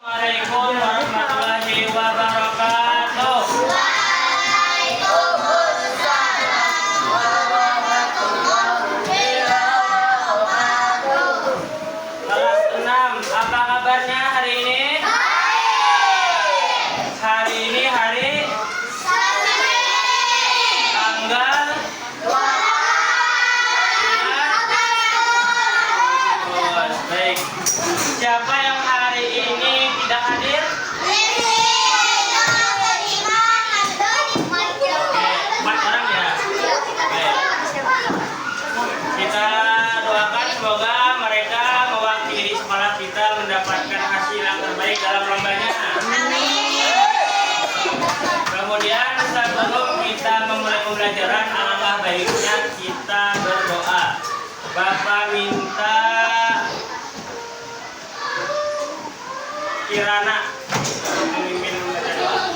Assalamualaikum warahmatullahi wabarakatuh. Waalaikumsalam warahmatullahi wabarakatuh. Kelas 6, apa kabarnya hari ini? Hari ini hari tanggal 12. Baik. Siapa yang hari ini tidak hadir? Empat orang ya. Baik. Kita doakan semoga mereka mewakili sekolah kita mendapatkan hasil yang terbaik dalam lombanya. Kemudian sebelum kita memulai pembelajaran, alangkah baiknya kita berdoa. Bapak minta Kirana memimpin membaca doa.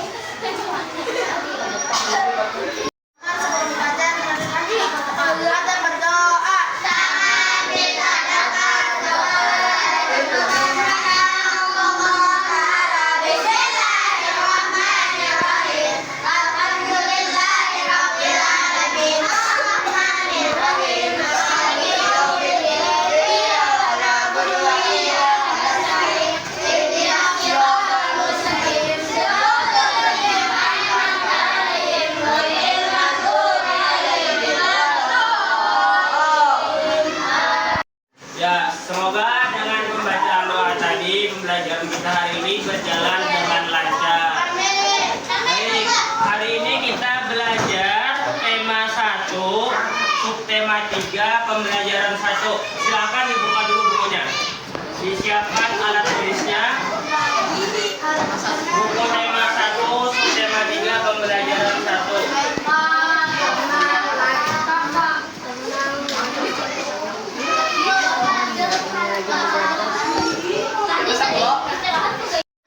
Ya, semoga dengan pembacaan doa tadi pembelajaran kita hari ini berjalan dengan lancar. Baik, hari ini kita belajar tema 1, subtema 3, pembelajaran 1. Silakan dibuka dulu bukunya. Disiapkan alat tulisnya. Buku tema 1, subtema 3, pembelajaran 1.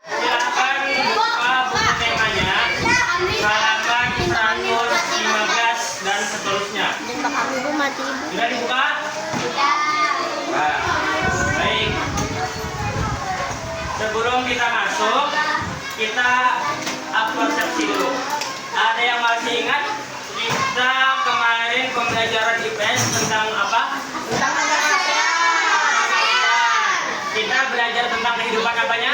Silakan buka buku temanya, halaman 115 dan seterusnya. Sudah dibuka? Nah, baik. Sebelum kita masuk, kita persepsi dulu. Ada yang masih ingat kita kemarin pembelajaran IPS tentang apa? Kita belajar tentang kehidupan apanya?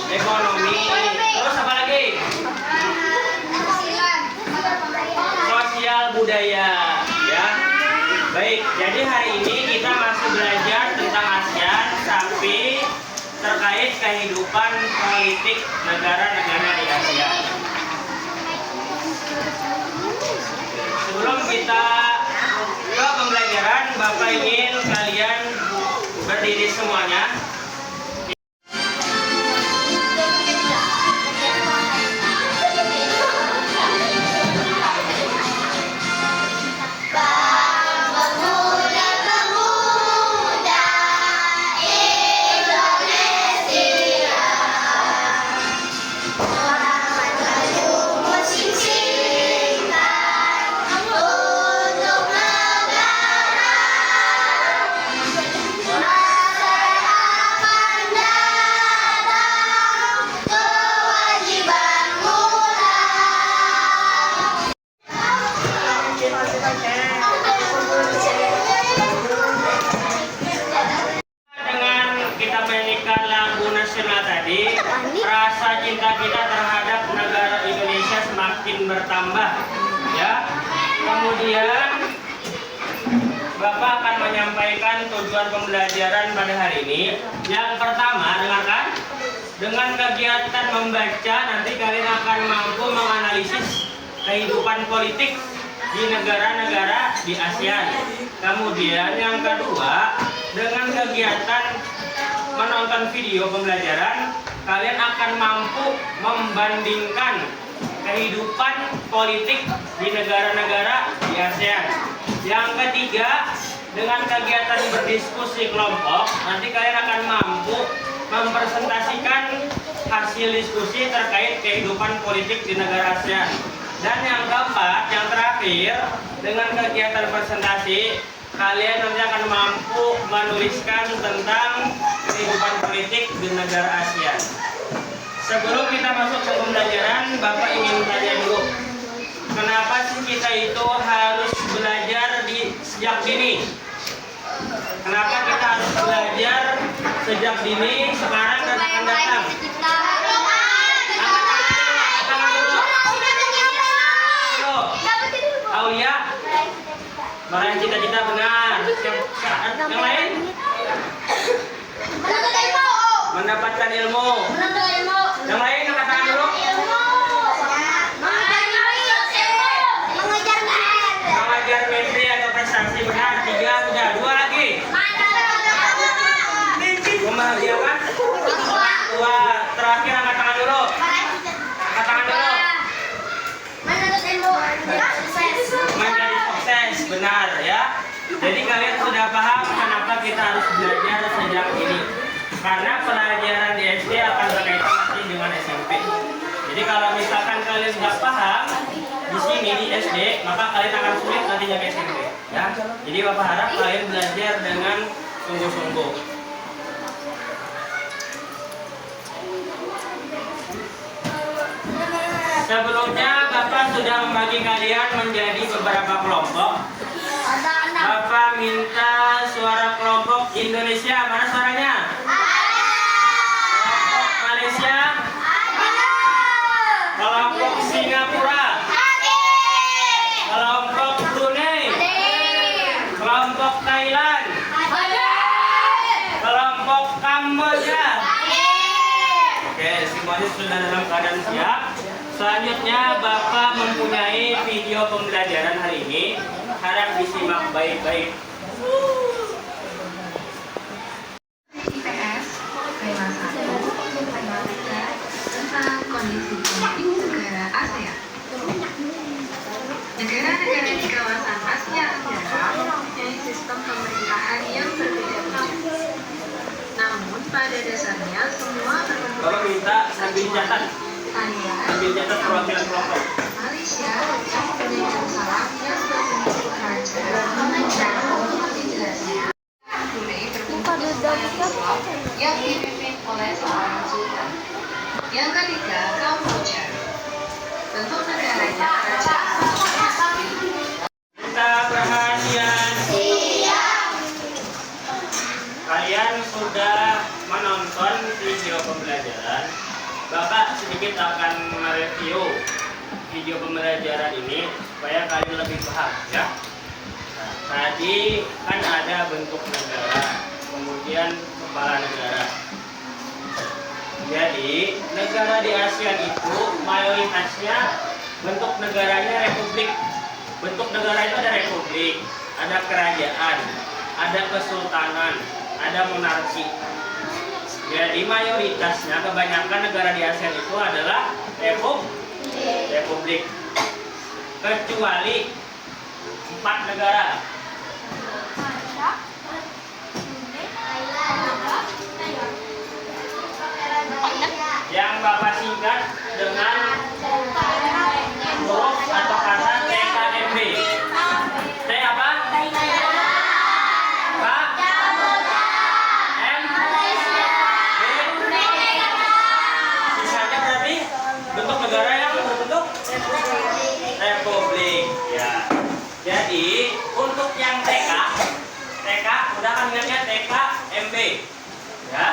Ekonomi. Terus apa lagi? Sosial budaya. Ya. Baik, jadi hari ini kita masih belajar tentang ASEAN tapi terkait kehidupan politik negara-negara di ASEAN. Sebelum kita ke pembelajaran, Bapak ingin kalian berdiri semuanya. Rasa cinta kita terhadap negara Indonesia semakin bertambah, ya. Kemudian Bapak akan menyampaikan tujuan pembelajaran pada hari ini. Yang pertama, dengarkan. Dengan kegiatan membaca, nanti kalian akan mampu menganalisis kehidupan politik di negara-negara di ASEAN. Kemudian yang kedua, dengan kegiatan menonton video pembelajaran, kalian akan mampu membandingkan kehidupan politik di negara-negara di ASEAN. Yang ketiga, dengan kegiatan berdiskusi kelompok, nanti kalian akan mampu mempresentasikan hasil diskusi terkait kehidupan politik di negara ASEAN. Dan yang keempat, yang terakhir, dengan kegiatan presentasi, kalian nanti akan mampu menuliskan tentang kehidupan politik negara ASEAN. Sebelum kita masuk ke pembelajaran, Bapak ingin tanya dulu, kenapa sih kita itu harus belajar sejak dini? Kenapa kita harus belajar sejak dini sekarang dan akan datang? Aulia, meraih cita-cita benar. Yang lain? Mendapatkan ilmu. Yang lain angkat tangan dulu. Mengajar mimpi atau prestasi benar. 3 sudah. 2 lagi. Membahagiakan orang tua. Terakhir angkat tangan dulu. Angkat tangan dulu. Menjadi sukses, benar ya. Jadi kalian sudah paham kenapa kita harus belajar sejak ini. Karena pelajaran di SD akan berkaitan nanti dengan SMP. Jadi kalau misalkan kalian sudah paham di sini di SD, maka kalian akan sulit nantinya ke SMP. Ya. Jadi Bapak harap kalian belajar dengan sungguh-sungguh. Sebelumnya Bapak sudah membagi kalian menjadi beberapa kelompok. Bapak minta suara kelompok Indonesia, mana suaranya? Kelompok Malaysia? Kelompok Singapura? Kelompok Brunei? Kelompok Thailand? Kelompok Kamboja? Oke, semuanya sudah dalam keadaan siap. Selanjutnya Bapak mempunyai video pembelajaran hari ini. Harap disimak baik-baik. IPS tema 1 tema 3 tentang kondisi politik negara ASEAN. Negara-negara di kawasan Asia Tenggara mempunyai sistem pemerintahan yang berbeda-beda. Namun pada dasarnya semua berbentuk Bapak minta sambil catat. Sambil catat perwakilan kelompok. Malaysia yang mempunyai Darussalam yang berbentuk kerajaan dan seperti jelasnya Brunei berbentuk Islam yang dipimpin oleh seorang sultan. Yang ketiga, Kamboja bentuk negaranya kerajaan. Kita perhatian. Kalian sudah menonton video pembelajaran. Bapak sedikit akan mereview video pembelajaran ini supaya kalian lebih paham ya. Nah, tadi kan ada bentuk negara, kemudian kepala negara. Jadi negara di ASEAN itu mayoritasnya bentuk negaranya republik. Bentuk negara itu ada republik, ada kerajaan, ada kesultanan, ada monarki. Jadi mayoritasnya kebanyakan negara di ASEAN itu adalah republik. Kecuali 4 negara. Yang Bapak singkat dengan huruf atau kata TKMB. T apa? Bentuk negara yang berbentuk republik ya. Jadi untuk yang TK udah kan ingatnya TK MB ya.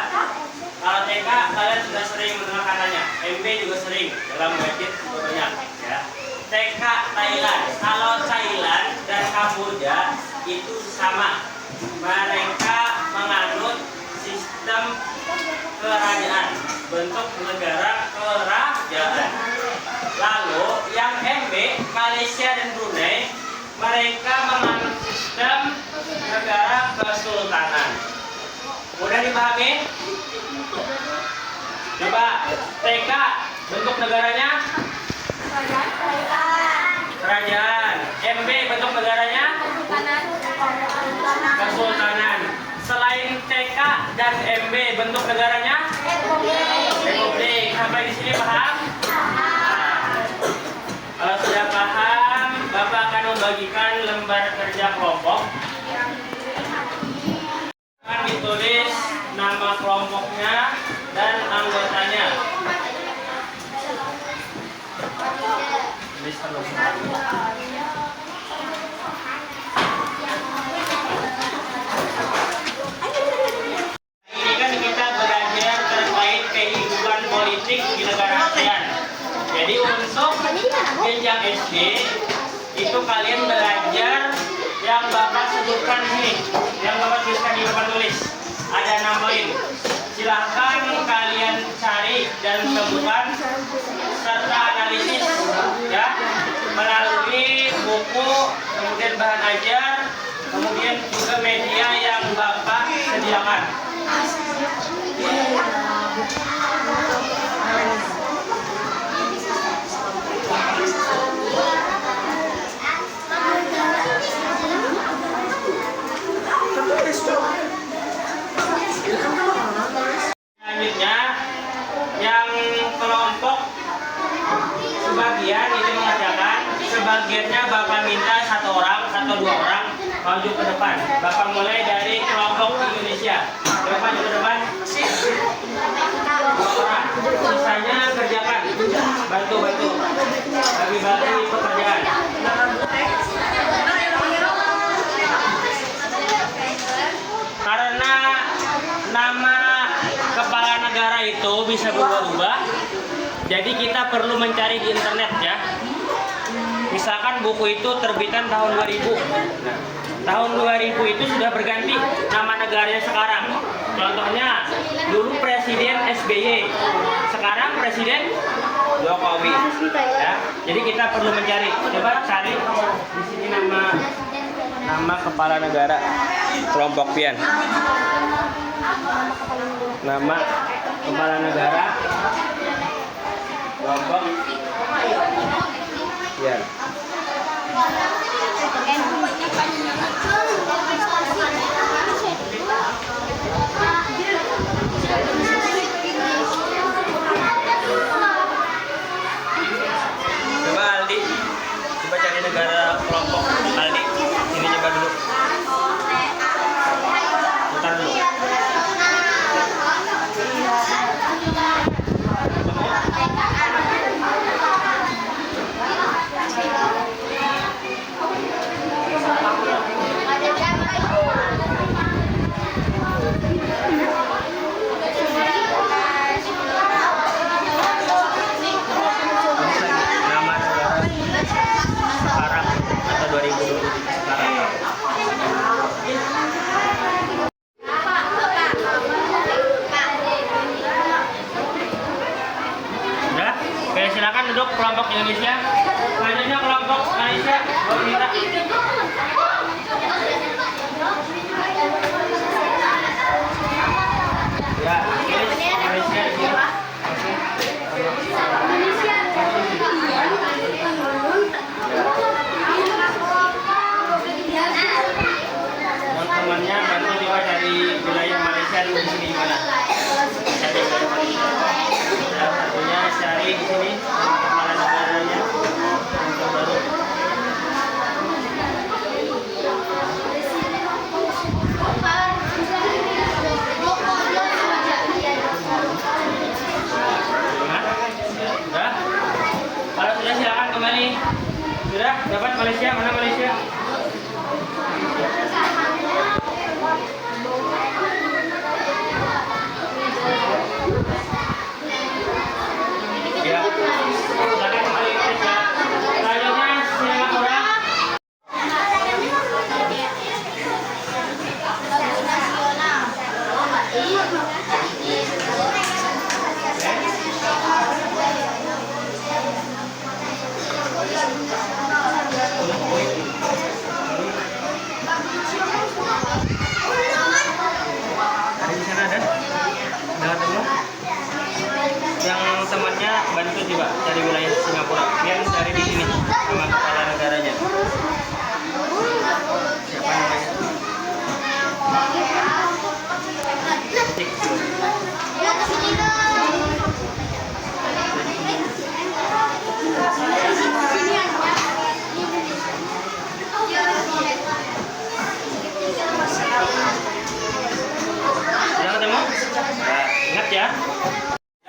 Kalau TK kalian sudah sering mendengar katanya, MB juga sering dalam gadget banyak ya. TK Thailand, kalau Thailand dan Kamboja itu sama, mereka menganut sistem kerajaan, bentuk negara kerajaan. Lalu yang MB, Malaysia dan Brunei, mereka menganut sistem negara kesultanan. Mudah dipahami? Coba TK bentuk negaranya kerajaan, MB bentuk negaranya kesultanan. Selain TK dan MB bentuk negaranya republik. Sampai di sini paham? Kalau sudah paham, Bapak akan membagikan lembar kerja kelompok. Akan ditulis nama kelompoknya, dan anggotanya. Ini kan kita belajar terkait kehidupan politik di negara ASEAN. Jadi untuk jenjang SD itu kalian belajar yang Bapak sebutkan ini, yang Bapak tuliskan di papan tulis. Ada 6 poin. Silahkan kalian cari dan temukan serta analisis ya melalui buku, kemudian bahan ajar, kemudian juga media yang Bapak sediakan. Selanjutnya yang kelompok sebagian itu mengerjakan, sebagiannya Bapak minta 1 orang atau 2 orang maju ke depan. Bapak mulai dari kelompok Indonesia. Bapak maju ke depan. 2 orang. Sisanya kerjakan. Bantu-bantu. Bagi-bagi pekerjaan. Karena nama kepala negara itu bisa berubah-ubah, jadi kita perlu mencari di internet ya. Misalkan buku itu terbitan tahun 2000. Nah, tahun 2000 itu sudah berganti nama negaranya sekarang. Contohnya dulu Presiden SBY, sekarang Presiden Jokowi. Ya, jadi kita perlu mencari. Coba cari di sini nama kepala negara kelompok Pian. Nama kepala negara kelompok Pian. Coba Aldi, coba cari negara kelompok Aldi. Ini coba dulu. Putar dulu. Nama negara sekarang atau 2020 sekarang. Udah? Oke, silakan duduk kelompok Indonesia. Selanjutnya kelompok Malaysia. Bapak minta. Ya, ini Malaysia di sini. Teman-temannya bantu coba dari wilayah Malaysia di sini gimana? Cari wilayah Malaysia. Salah satunya cari di sini kepala negaranya yang baru.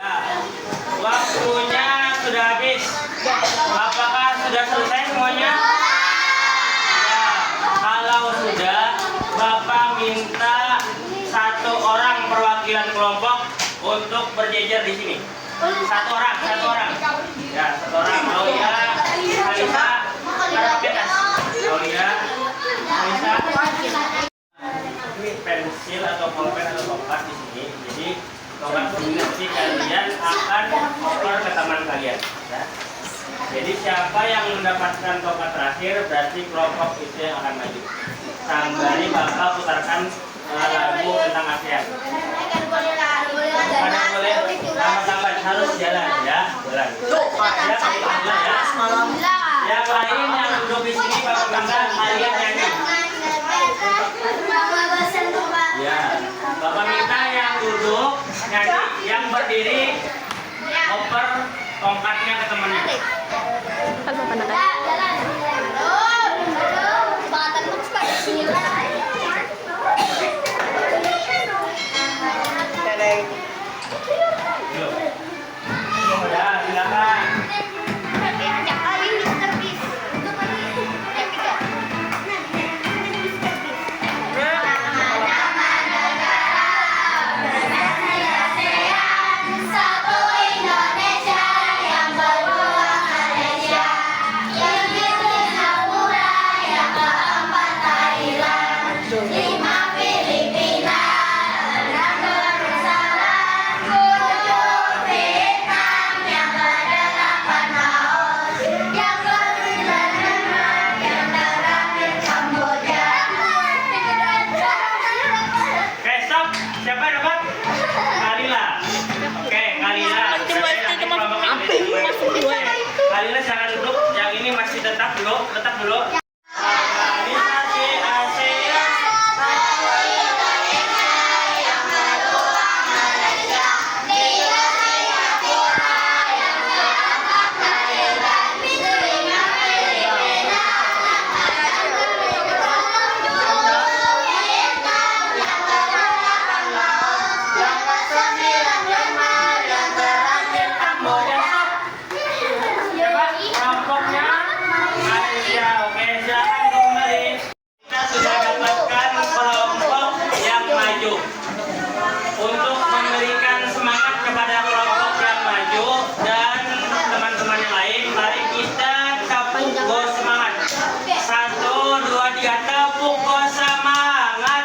Nah, waktunya sudah habis. Apakah sudah selesai semuanya? Ya, kalau sudah, Bapak minta satu orang perwakilan kelompok untuk berjejer di sini. Satu orang. Ya, satu orang. Aulia, Alisa, Karpetas. Aulia, Alisa. Ini pensil atau pulpen atau tongkat di sini. Jadi tongkat ini nanti kalian akan oper ke teman kalian. Ya. Jadi siapa yang mendapatkan tongkat terakhir berarti kelompok itu yang akan maju. Sambari bakal putarkan lagu tentang ASEAN. Ada boleh lambat-lambat harus jalan ya, jalan. Ya. Yang lain yang duduk di sini Bapak minta kalian nyanyi. Ya, Bapak minta yang duduk nyanyi, yang berdiri oper tongkatnya ke temannya. Ya, silakan. Kalila jangan duduk, yang ini masih tetap dulu. Organisasi ASEAN. Untuk memberikan semangat kepada kelompok yang maju dan teman-teman yang lain, mari kita tepuk go semangat. 1, 2, 3, tepuk go semangat.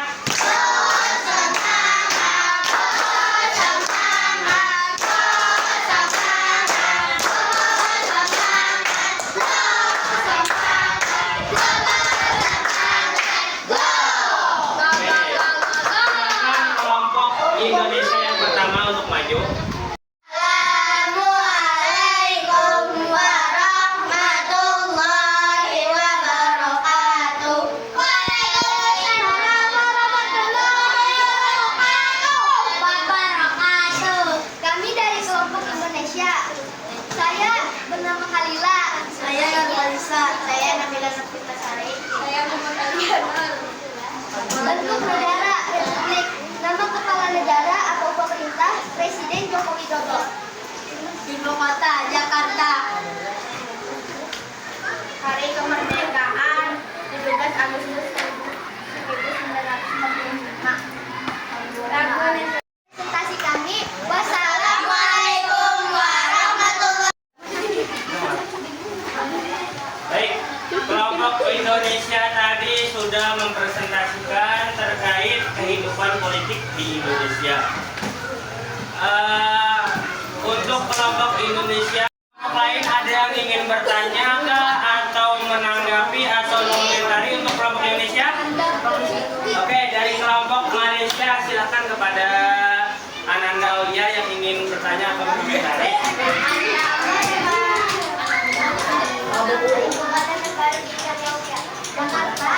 Indonesia yang pertama untuk maju. Assalamualaikum warahmatullahi wabarakatuh. Waalaikumsalam warahmatullahi wabarakatuh. Kami dari kelompok Indonesia. Saya bernama Khalila. Saya Nurmalisa. Saya Nabila Nafitasari. Saya Muhammad Aliana. Bentuk negara Republik. Nama kepala negara atau pemerintah Presiden Joko Widodo. Ibu kota Jakarta. Hari kemerdekaan 17 Agustus 1945. Presentasi kami. Wassalamualaikum warahmatullahi wabarakatuh. Baik, kelompok Indonesia tadi sudah mempresentasikan terkait kehidupan politik di Indonesia. Untuk kelompok Indonesia, lain ada yang ingin bertanya kah atau menanggapi atau mengomentari untuk kelompok Indonesia? Oke, dari kelompok Malaysia silakan kepada Ananda Aulia yang ingin bertanya atau mengomentari.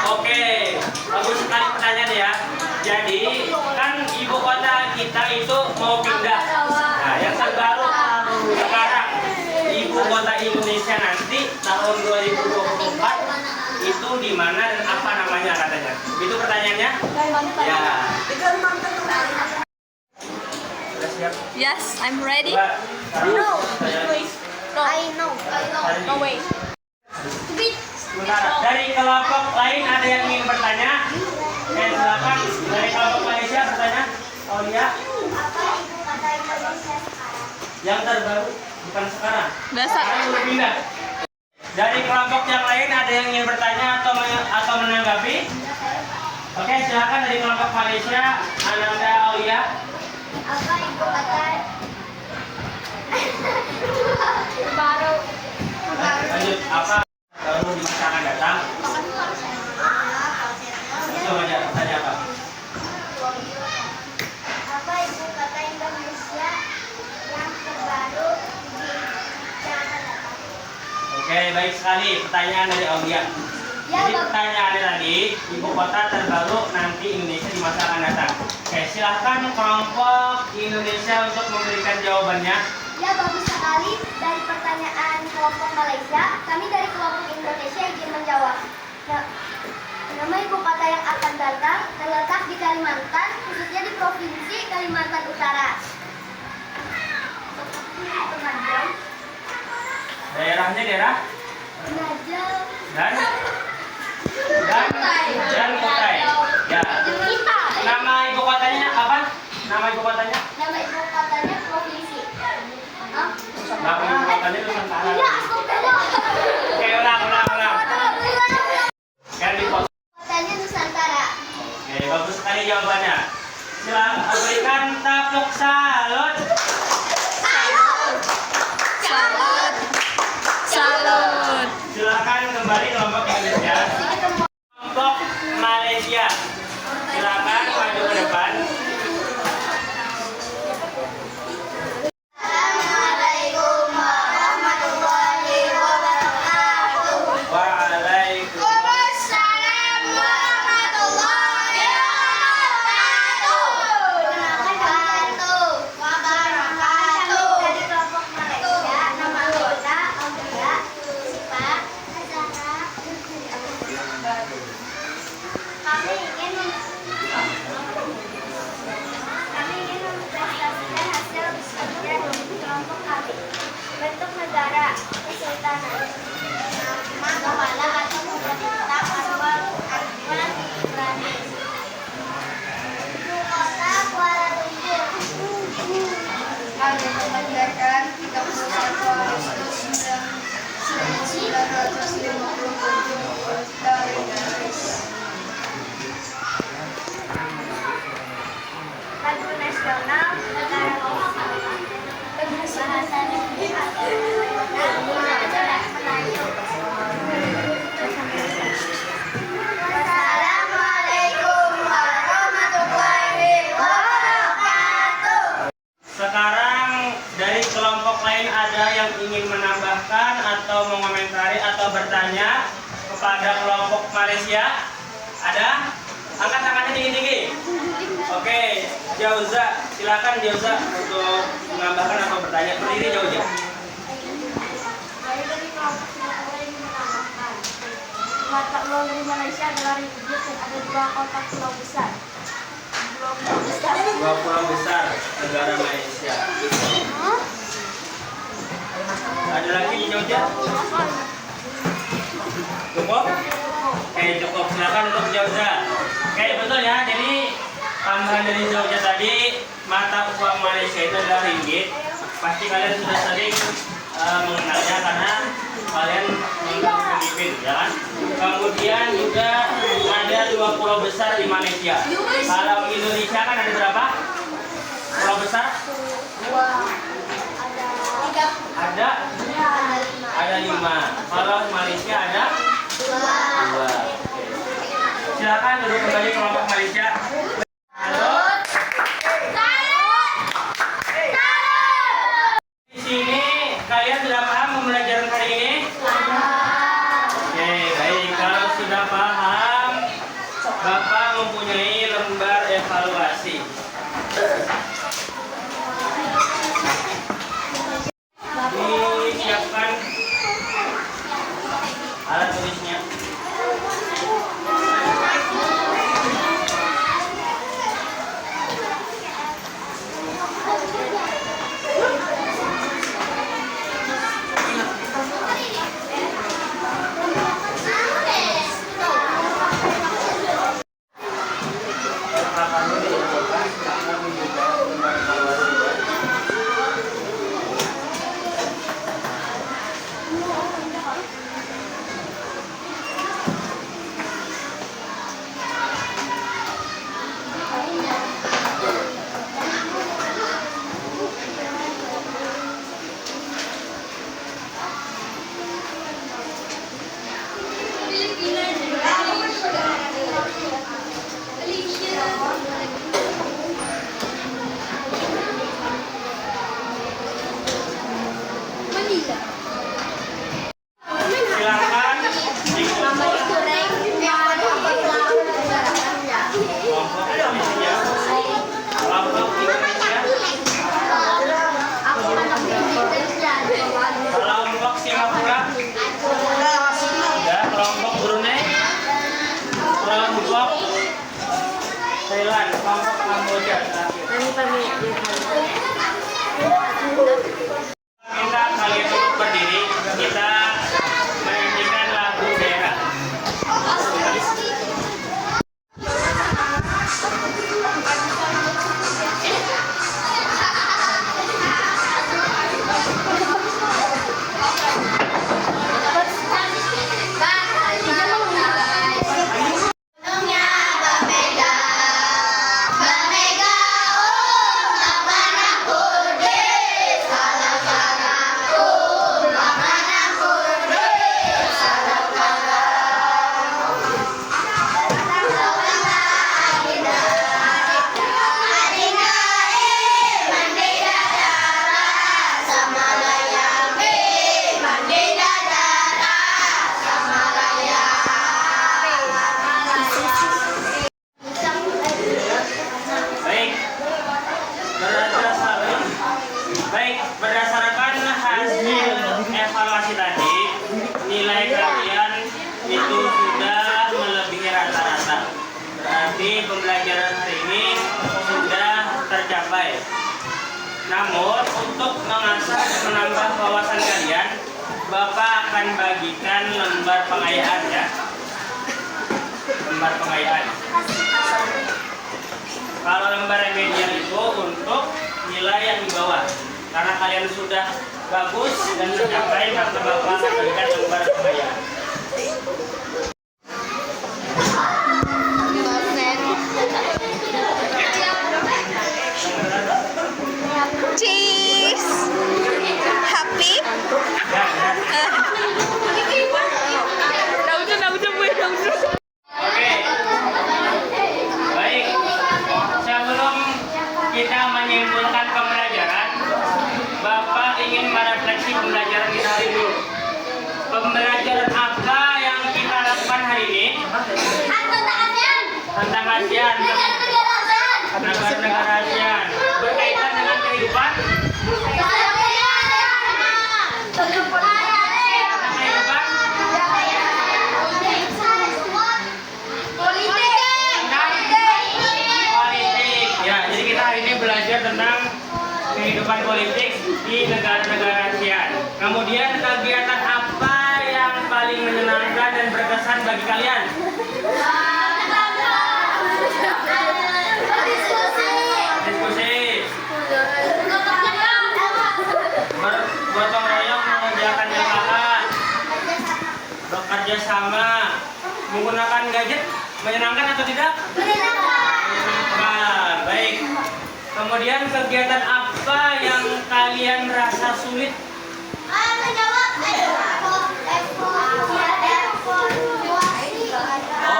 Oke, bagus sekali pertanyaan ya. Jadi kan ibu kota kita itu mau pindah. Nah, yang terbaru sekarang ibu kota Indonesia nanti tahun 2024 itu di mana dan apa namanya katanya? Itu pertanyaannya? Ya. siap? Yes, I'm ready. Coba, sekarang No. saya- I know. No way. Sebentar, dari kelompok lain ada yang ingin bertanya? Silakan dari kelompok Malaysia bertanya. Aulia, Apa ibu kota Indonesia sekarang? yang terbaru bukan sekarang. Dasar. Sekarang udah pindah. Dari kelompok yang lain ada yang ingin bertanya atau menanggapi? Oke, silakan dari kelompok Malaysia, Ananda Aulia. Apa ibu kota baru? Lanjut, apa baru di masa akan datang? Coba aja, tanya apa? Apa ibu kota Indonesia yang terbaru di yang akan datang? Oke, baik sekali. Pertanyaan dari Aulia. Ya, Jadi Bang. pertanyaannya tadi, ibu kota terbaru nanti Indonesia di masa akan datang. Oke, silahkan kelompok Indonesia untuk memberikan jawabannya. Ya, bagus sekali. Dari pertanyaan kelompok Malaysia, kami dari kelompok Indonesia ingin menjawab. Nah, nama ibu kota yang akan datang terletak di Kalimantan, khususnya di Provinsi Kalimantan Utara. Seperti Penajam, Daerahnya daerah Penajam, dan Kutai. Ya. kita. Nama ibu kotanya apa? Nama ibu kotanya? Nama ibu kotanya Provinsi. Hah? Nama ibu kotanya Nusantara. Iya, astagfirullah. Oke, ulang. Kan di pos. Kotanya Nusantara. Oke, bagus sekali jawabannya. Silakan berikan tepuk salut. Salut. Salut. Silakan kembali kelompok Indonesia. Kelompok Malaysia. Silakan maju ke depan. Assalamualaikum warahmatullahi wabarakatuh. Waalaikumsalam. Waalaikumsalam warahmatullahi wabarakatuh. Dari kelompok Malaysia, nama anggota Aulia, Sipa, Azara. Kami ingin mempresentasikan hasil bekerja dari kelompok kami. Bentuk negara, kesultanan, kepala atau pemerintah Anwar Ibrani. Ibu kota Kuala Lumpur. Kami mengerjakan 31 Agustus 1957 dari Inggris. Lagu nasional negara bahasa negeri atau nasional Melayu. Wassalamualaikum warahmatullahi wabarakatuh. Sekarang dari kelompok lain ada yang ingin menambahkan atau mengomentari atau bertanya kepada kelompok Malaysia? Ada? Angkat tangannya tinggi-tinggi. Oke, Jauza, silakan Jauza untuk menambahkan atau bertanya. Berdiri jauh aja. Saya dari kelompok yang ingin menambahkan. Mata uang dari Malaysia adalah republik dan ada dua kota pulau besar. Dua pulau besar. Dua pulau besar negara Malaysia. Ada lagi di Jogja? Cukup? Oke, cukup. Silakan untuk Jogja. Oke, betul ya. Jadi tambahan dari Jogja tadi, mata uang Malaysia itu adalah ringgit. Pasti kalian sudah sering mengenalnya karena kalian mengenal Filipin, ya kan? Kemudian juga ada dua pulau besar di Malaysia. Kalau Indonesia kan ada berapa? Pulau besar? Ada 5. Kalau Malaysia ada 2. Silakan duduk kembali kelompok Malaysia. Halo. Di sini kalian sudah paham pembelajaran hari ini? Oke, baik. Kalau sudah paham, Bapak mempunyai lembar evaluasi. Disiapkan Baik, berdasarkan hasil evaluasi tadi, nilai kalian itu sudah melebihi rata-rata. Berarti pembelajaran hari ini sudah tercapai. Namun, untuk mengasah dan menambah wawasan kalian, Bapak akan bagikan lembar pengayaan ya. Lembar pengayaan. Kalau lembar remedial itu untuk nilai yang di bawah. Karena kalian sudah bagus dan tercapai, maka Bapak akan berikan lembar pengayaan. Cheese. Happy? Oke. Baik. Sebelum kita menyimpulkan pembelajaran, Bapak ingin merefleksi pembelajaran kita hari ini. Pembelajaran apa yang kita lakukan hari ini? Tentang ASEAN. Negara-negara ASEAN. Berkaitan dengan kehidupan. Politik. Ya, jadi kita hari ini belajar tentang kehidupan politik di negara-negara ASEAN. Kemudian kegiatan apa yang paling menyenangkan dan berkesan bagi kalian? Diskusi. Bergotong royong mengerjakan yang salah. Bekerja sama. Menggunakan gadget menyenangkan atau tidak? Menyenangkan. Baik. Kemudian kegiatan apa yang kalian rasa sulit? Oh,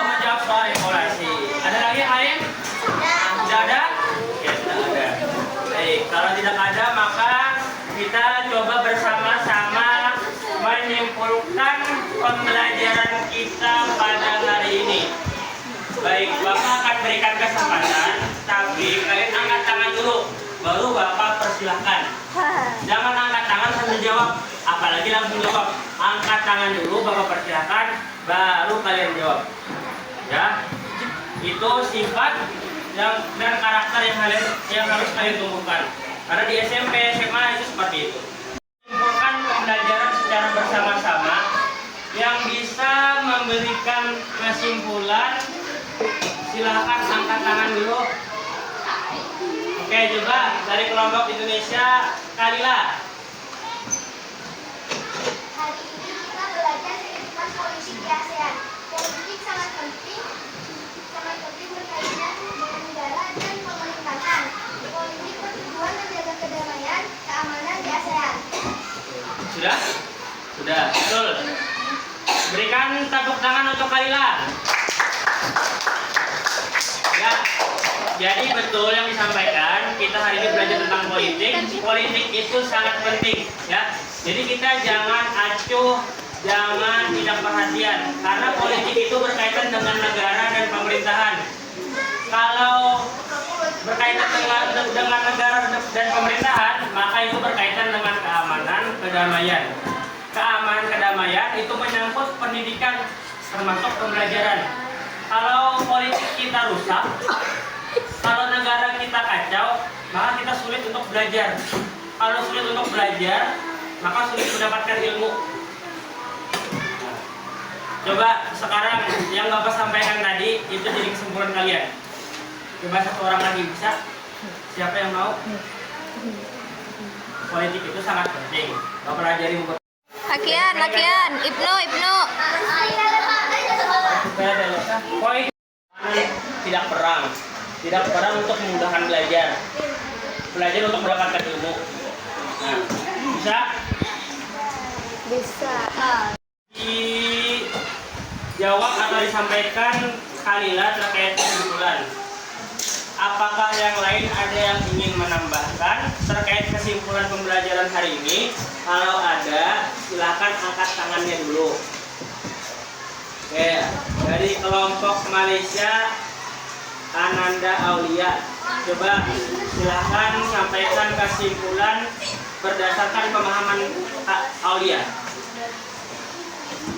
menjawab soal evaluasi. Ada lagi yang lain? Tidak ada? Ya, tidak ada. Baik, kalau tidak ada maka kita coba bersama-sama menyimpulkan pembelajaran kita pada hari ini. Baik, Bapak akan berikan kesempatan, tapi kalian angkat tangan dulu, baru Bapak persilahkan. Jangan angkat tangan sambil jawab, apalagi langsung jawab. Angkat tangan dulu, Bapak persilahkan, baru kalian jawab. Ya, itu sifat dan karakter yang harus kalian tumbuhkan. Karena di SMP, SMA itu seperti itu. Menyimpulkan pembelajaran secara bersama-sama yang bisa memberikan kesimpulan. Silahkan angkat tangan dulu. Oke, coba dari kelompok Indonesia, Kalila. Hari ini kita belajar kehidupan politik di ASEAN. Politik sangat penting berkaitan dengan negara dan pemerintahan. Politik bertujuan menjaga kedamaian, keamanan di ASEAN. Sudah? Sudah, betul. Berikan tepuk tangan untuk Kalila. Ya, jadi betul yang disampaikan. Kita hari ini belajar tentang politik. Politik itu sangat penting, ya. Jadi kita jangan acuh, jangan tidak perhatian, karena politik itu berkaitan dengan negara dan pemerintahan. Kalau berkaitan dengan negara dan pemerintahan, maka itu berkaitan dengan keamanan, kedamaian. Keamanan, kedamaian itu menyangkut pendidikan, termasuk pembelajaran. Kalau politik kita rusak, kalau negara kita kacau, maka kita sulit untuk belajar. Kalau sulit untuk belajar, maka sulit mendapatkan ilmu. Coba sekarang yang Bapak sampaikan tadi itu jadi kesimpulan kalian. Coba satu orang lagi bisa. Siapa yang mau? Politik itu sangat penting. Bapak pelajari buku. Lakian, Ibnu. Poin tidak perang untuk memudahkan belajar untuk mendapatkan ilmu. Nah, bisa dijawab atau disampaikan Kalila terkait kesimpulan. Apakah yang lain ada yang ingin menambahkan terkait kesimpulan pembelajaran hari ini? Kalau ada, silakan angkat tangannya dulu. Oke, dari kelompok Malaysia, Ananda Aulia. Coba silahkan sampaikan kesimpulan berdasarkan pemahaman Kak Aulia.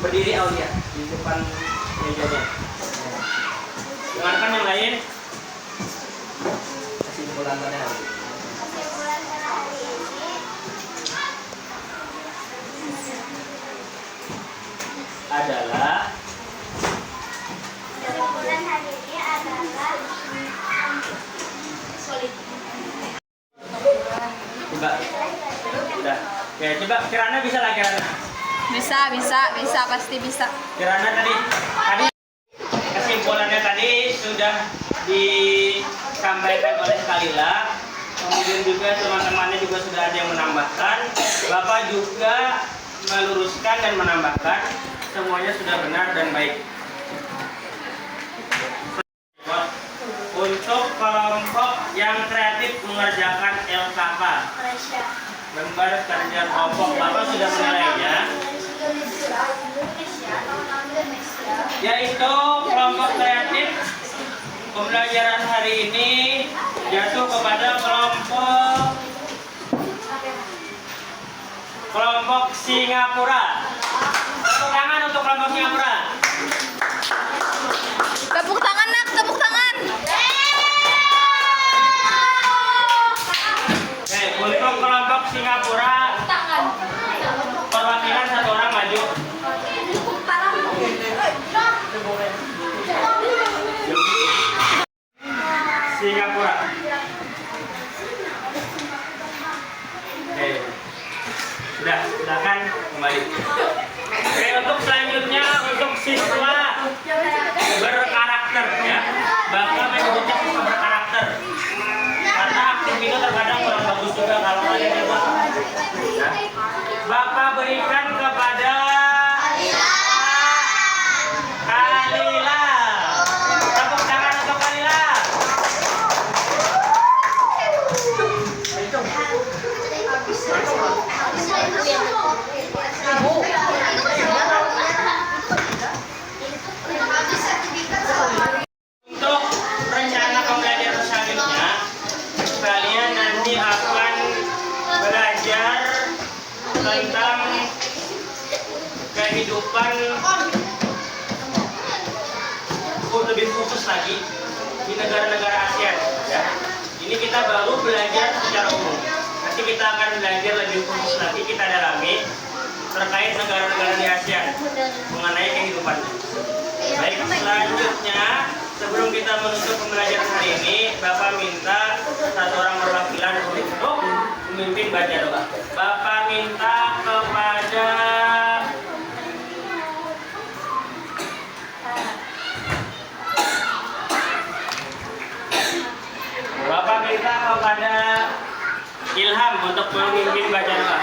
Berdiri Aulia di depan mejanya. Dengarkan yang lain. Kesimpulan pada hari ini. Kesimpulan pada hari ini Adalah solid. coba udah ya coba Kirana bisa lah Kirana. Bisa, pasti bisa. Kirana tadi kesimpulannya tadi sudah disampaikan oleh Kalila. Kemudian juga teman-temannya juga sudah ada yang menambahkan. Bapak juga meluruskan dan menambahkan. Semuanya sudah benar dan baik. Untuk kelompok yang kreatif mengerjakan LKK, lembar kerja kelompok, Bapak sudah menilainya, yaitu kelompok kreatif pembelajaran hari ini jatuh kepada kelompok Singapura. Tepuk tangan untuk kelompok Singapura. Tepuk tangan nak, tepuk tangan. Untuk kelompok Singapura, perwakilan satu orang maju. Singapura. Sudah, silakan kembali. Untuk selanjutnya untuk siswa berkarakter ya. Bapak menyebutnya siswa berkarakter. Karena aktif itu terkadang kurang bagus juga kalau kalian dibuat. Nah, Bapak berikan kepada Kalila. Tepuk tangan untuk Kalila. Untuk rencana pembelajaran selanjutnya, kalian nanti akan belajar tentang kehidupan lebih khusus lagi di negara-negara ASEAN ya. Ini kita baru belajar secara umum. Nanti kita akan belajar lebih khusus lagi, kita dalami terkait negara-negara di ASEAN mengenai kehidupannya. Baik, selanjutnya sebelum kita menutup pembelajaran hari ini, Bapak minta satu orang perwakilan untuk memimpin baca doa. Bapak minta kepada Ilham untuk memimpin baca doa.